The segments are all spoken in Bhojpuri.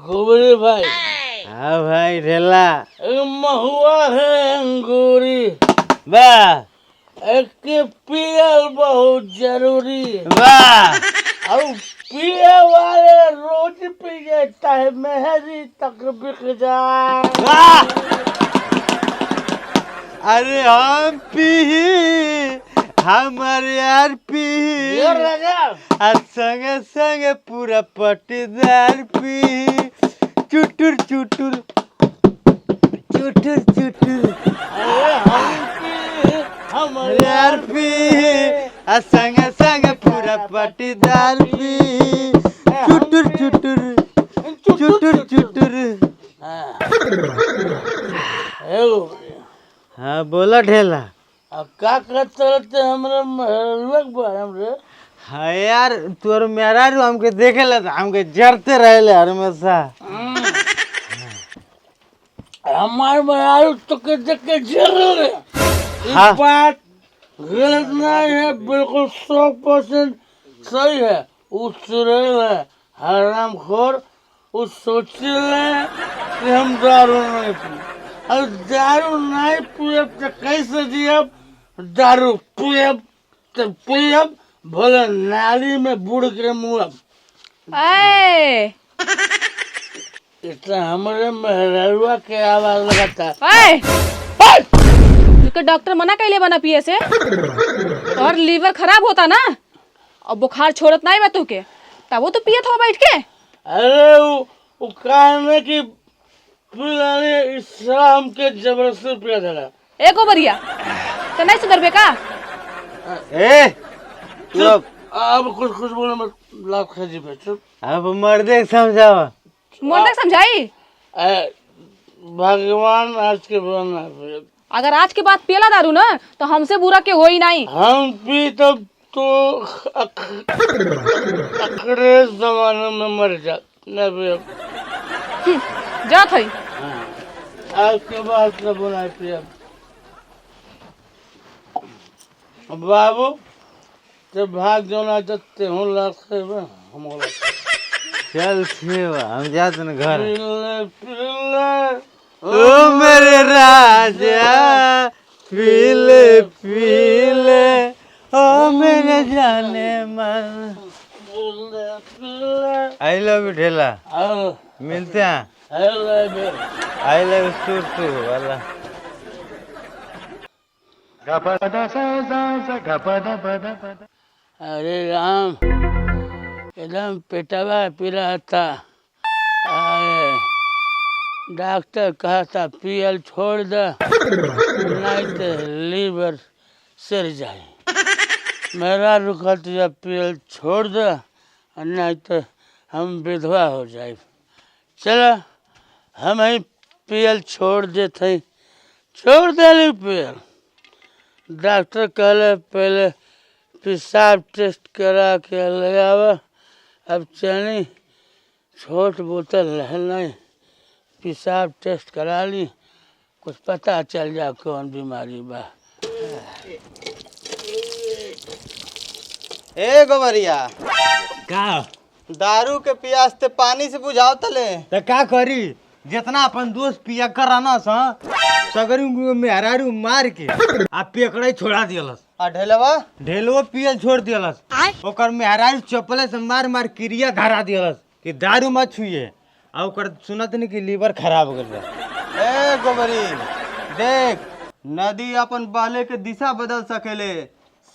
गोबरी भाई। हाँ भाई ढेला महुआ है अंगूरी वाह एक पियल बहुत जरूरी वाह और पिए वाले रोज पिए चाहे मेहरी तक बिक जाए। वाह अरे हम पी हमारे यार पी ये राजा और संगे संगे पूरा पट्टीदार पी चुटुर चुटुर चुटुर चुटुर अरे हम पी हमारे यार पी और संगे संगे पूरा पट्टीदार पी चुटुर चुटुर चुटुर चुटुर। हाँ बोला ढेला। अब का करते रहते हमरे लग बार हमरे। हाँ यार तोर मेरा रू हमके देखे ला था हमके जरते रहे हमेशा। हमारे मेहरारू तो के देख के जरूर है। इस हाँ। बात गलत नहीं है, बिल्कुल 100% सही है। वो सुरेल है हरामखोर। वो सोचे ले कि हम दारू नहीं पिए और दारू नहीं पिए तो कैसे जियब। दारू पियब तो पियब भले नाली में बुड़ के मुँह। ए इतना हमारे मेहरारुआ के आवाज लगाता ए तुके डॉक्टर मना कैले बना पिए से और लीवर खराब होता ना और बुखार छोड़त नहीं बा तुके तब वो तो पियत हो बैठ के। अरे वो कहने की पिलाने इस शाम के जबरदस्ती पिया था। एको बरिया तो नहीं सुधरबे का। ए चुप अब कुछ कुछ बोले मत लाख खजी पे चुप। अब मर्दे समझावा मोर तक समझाई भगवान आज के बना फिर अगर आज के बाद पियला दारू ना तो हमसे बुरा के हो ही नहीं। हम पी तब तो अखड़े जमाने में मर जा न पिया। जा थई आज के बाद न बोला पिया। बाबू ते भाग जोना जते हूँ लाख से हम चल सेवा हम जाते न घर। पिल्ले पिल्ले ओ मेरे राजा पीले पीले ओ मेरे जाने मन। पिल्ले पिल्ले आई लव यू ढेला आओ मिलते हैं। Hello I love you too too वाला। अरे राम एकदम पेटवा पीला था। अरे डॉक्टर कहा था पियल छोड़ दे नहीं तो लीवर सर जाए। मेरा रुखा तो पियल छोड़ दे नहीं तो हम विधवा हो जाए। चलो हम ही पियल छोड़ देते छोड़ दे पियल। डॉक्टर कहले पहले पेशाब टेस्ट करा के ले आवा। अब चली छोट बोतल रह नहीं पेशाब टेस्ट करा ली कुछ पता चल जा कौन बीमारी बा। ए गोबरिया का दारू के प्यास ते पानी से बुझाओ तले तो का करी जितना अपन दोस्त पिया कराना सा सगरी मेहरारू मार के आ पेकड़े छोड़ा दियलस आ ढेलवा ढेलवो पियल छोड़ दियलस ओकर मेहरारू चपले से मार मार क्रिया धरा दियलस कि दारू मत छुए आ ओकर सुनत नहीं कि लीवर खराब हो गल। ए गोबरी देख नदी अपन बहले के दिशा बदल सकेले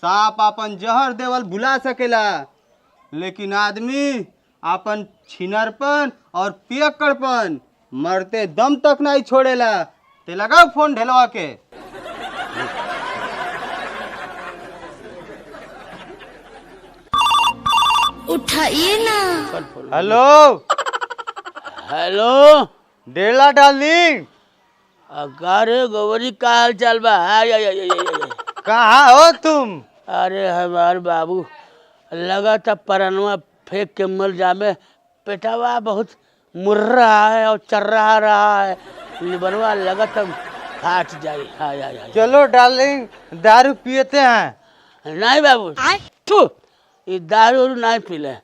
सांप अपन जहर देवल भुला सकेला लेकिन आदमी अपन छिनरपन और पियक्कड़पन मरते दम तक नहीं छोड़ेला। ते लगाओ फोन ढेलवा के। उठाइए ना। हेलो हेलो डेला डार्लिंग अरे गोबरी का हाल चाल बा। कहाँ हो तुम? अरे हमार बाबू लगा था परनवा फेंक के मर जामे। पेटवा बहुत मुर्रा है और चर्रा रहा है। लिबरवा लगा था फाट जाई। हाँ या चलो डार्लिंग दारू पीते हैं। नहीं बाबू तू ये दारू उरू नहीं पीले।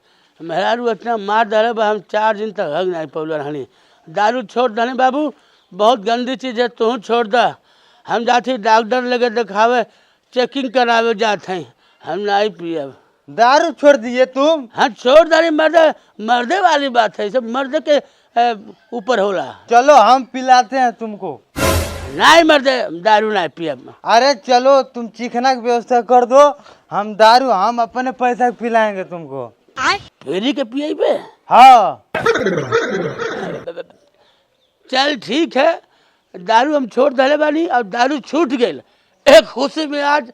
मेहरारू इतना मार डाले बा हम 4 दिन तक हग नहीं पौल रहनी। दारू छोड़ दे बाबू, बहुत गंदी चीज़ है, तू छोड़ दा। हम जाते डॉक्टर लगे दिखावे चेकिंग करावे जाते हैं, हम नहीं पिए। दारू छोड़ दिए तुम? हाँ छोड़ दारी मर्दे वाली बात है, सब मर्द के ऊपर होला। चलो हम पिलाते हैं तुमको। नहीं मर्दे दारू नहीं पिए। अरे चलो तुम चिकना की व्यवस्था कर दो, हम दारू हम अपने पैसा के पिलाएंगे तुमको। फेरी के पिए पे? हाँ चल ठीक है, दारू हम छोड़ दले बानी और दारू छूट गई। एक खुशी में आज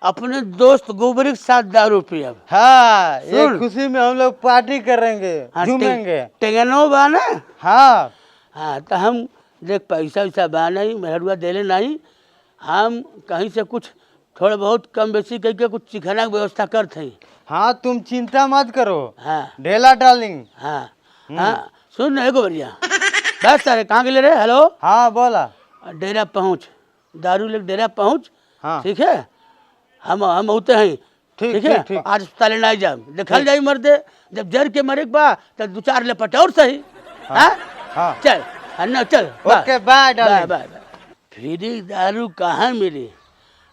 अपने दोस्त गोबरी के साथ दारू पिए। हाँ, ये खुशी में हम लोग पार्टी करेंगे, झूमेंगे। टेंगनो बा ना? हाँ हाँ तो हम देख पैसा वैसा बा नहीं, मेहरुआ देले नहीं, हम कहीं से कुछ थोड़ा बहुत कम बेसी करके कुछ चिखाना की व्यवस्था करते हैं। हाँ तुम चिंता मत करो। हाँ ढेला डार्लिंग। हाँ हाँ सुन रहे गोबरिया, बस सारे कहाँ के ले रहे? हेलो हाँ बोला। डेरा पहुँच, दारू लेके डेरा पहुँच। हाँ ठीक है, हम होते हैं। ठीक है ठीक। आज अस्पताल नहीं जाए, देखल जाई मर्दे, जब जर के मरे के बा तो 2-4 लपट और सही। हाँ हाँ चल अन्ना चल। ओके बाय डार्लिंग। बाय। फ्री दारू कहाँ मिली?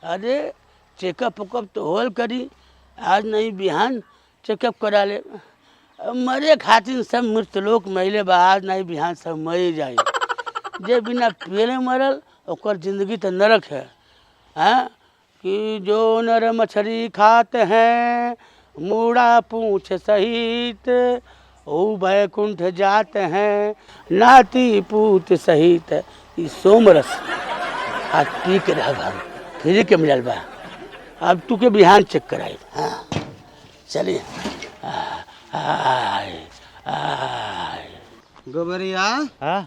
अरे चेकअप उकअप तो होल करी, आज नहीं बिहान चेकअप करा ले। मरे खातिर सब मृतलोक मैले बा, आज नहीं बिहान सब मर जाए। जे बिना पियले मरल ओकर जिंदगी तो नरक है। हाँ कि जो नर मछली खाते हैं मूड़ा पूछ सहित, ओ बैकुंठ जाते हैं नाती पूत सहित। ई सोमरस आज पी के रह फिर के मिलल बा, अब तू के बिहान चेक कराई। हाँ चलिए। गोबरिया हाँ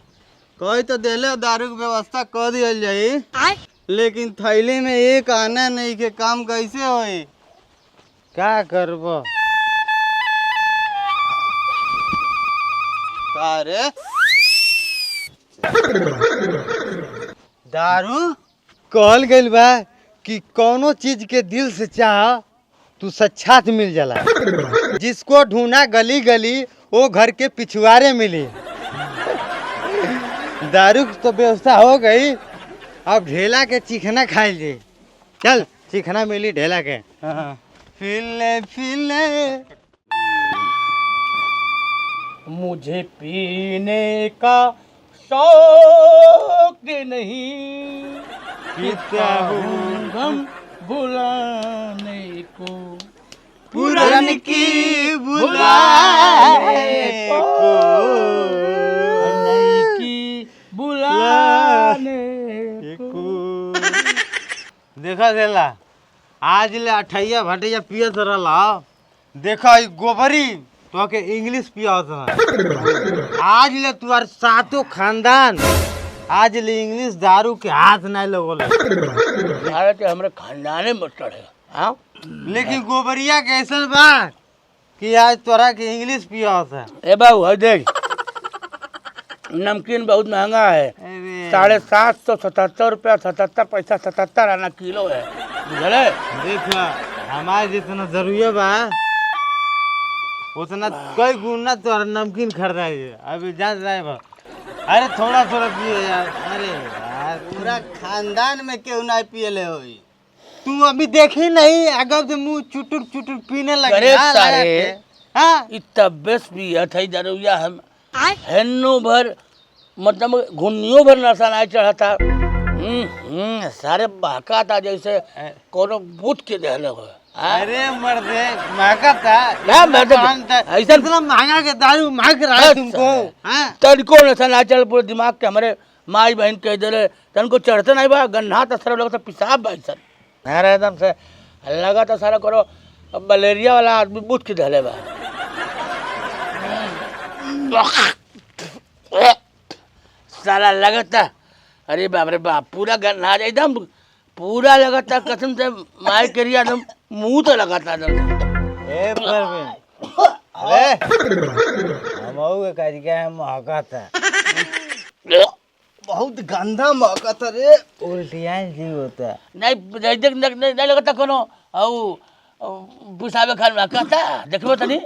कोई तो देले दारू की व्यवस्था कर दिया जाई, लेकिन थैली में एक आना नहीं के काम कैसे होई? क्या करबो? का रे दारू कहल गइल बा कि कोनो चीज के दिल से चाह तू साक्षात मिल जाला। जिसको ढूंढा गली गली वो घर के पिछुआरे मिली। दारू की तो व्यवस्था हो गई, अब ढेला के चिकना खाई ली। चल चिकना मिली ढेला के। फिले मुझे पीने का शौक नहीं, गम भुलाने को पुरन की बुलाने को नई की बुलाने को। देखा देला आज ले अठैया भटैया पियत रहला, देखा ई गोबरी तो के इंग्लिश पियात रहा। आज ले तुआर सातों खानदान आज ले इंग्लिश दारू के हाथ नहीं लगोले। भारत के हमारे खानदाने में चढ़े। हाँ लेकिन गोबरिया कैसन बा कि आज तोरा के इंग्लिश पियात है। ए बाबू है देख, नमकीन बहुत महंगा है, 777 रुपया 77 पैसा 77 आना किलो है, बुझले? देखा हमारे जितना जरूरी बा उतना कई गुना तोरा नमकीन खरीदाई। अभी जान रहे बा, अरे थोड़ा थोड़ा पिए यार। अरे यार पूरा खानदान में क्यों नहीं पियले होई? तू अभी देखी नहीं, अगर से मुंह चुटुर चुटुर पीने लगे। अरे सारे हाँ इतना बेस भी है थई दरुया हम हेन्नो भर मतलब घुन्नियों भर नशा नहीं चढ़ा था। सारे बहका था जैसे कोनो बूथ के दहले हो। अरे मर्दे महंगा था क्या मर्दे? ऐसा इतना महंगा के दारू मांग रहा है तुमको। हाँ तनिको नशा ना चल, पूरे दिमाग के हमारे माई बहन कह दे तनको चढ़ते नहीं बा, गन्ना तो सारा लगता पिसाब बा सर एकदम से लगा तो सारा करो मलेरिया वाला आदमी बूथ के दहले बा। सारा लगता अरे बाप रे बाप, पूरा गन्ना एकदम पूरा लगाता कसम से माई करिया एकदम मुंह तो लगाता एकदम। ए परवीन, अरे हम के काज के महंगा था। बहुत गंदा महकत रे। उल्टियाँ जी होता। नहीं देख नहीं लगता कोनो पुसाबे खान में कहता देखबो तनी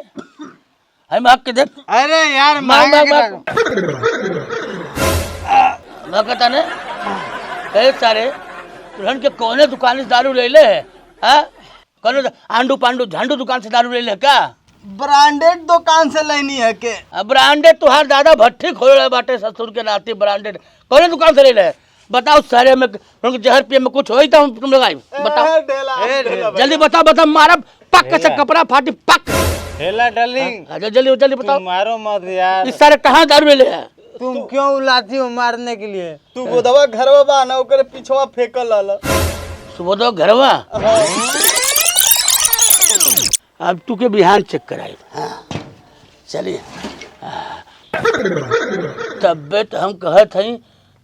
हम हक के देख अरे यार मार कहता ने कई सारे तुरंत के कोने दुकान से दारू ले ले हाँ कौन आंडू पांडू झांडू दुकान से दारू ले ले क्या ब्रांडेड दुकान से लेनी है के? ब्रांडेड तुहार दादा भट्टी खोल रहे बाटे ससुर के नाते ब्रांडेड कौन दुकान से ले ले बताओ सारे में जहर पिए में कुछ होई तो तुम लोग आई बताओ जल्दी बताओ मारा पक से कपड़ा फाटी पक हेला डार्लिंग जल्दी बताओ मारो मत यार। इस सारे कहाँ दारू ले ले तुम क्यों उलाती हो मारने के लिए? तू गोदवा घरवा बा ना ओकरे पीछवा फेकल लाला। सुबह तो घरवा अब तू के बिहान चेक कराई हाँ चलिए तबियत हम कहत हई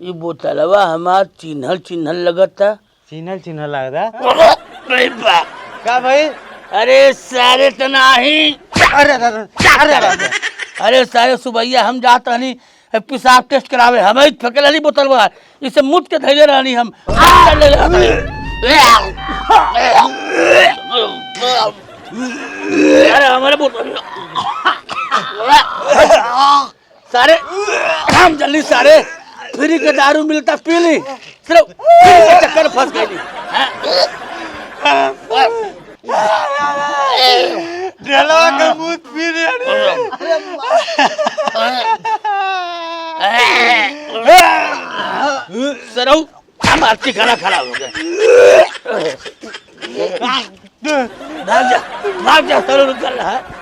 ये बोतलवा हमार चिन्हल लगता चिन्हल लगता अरे बा का भाई? अरे सारे तो नहीं अरे सारे सुबैया हम जाता नहीं पेशाब टेस्ट करावे हमें फेंके रही बोतलवा इसे मुझ के धैले रहनी हम अरे हमारे बोतल सारे हम जल्दी सारे फ्री के दारू मिलता पी ली सिर्फ चक्कर फंस गई ढेलवा का मुंह पी रहे सरऊ हमारा ठिकाना खराब हो गया भाग जा सर निकल रहा है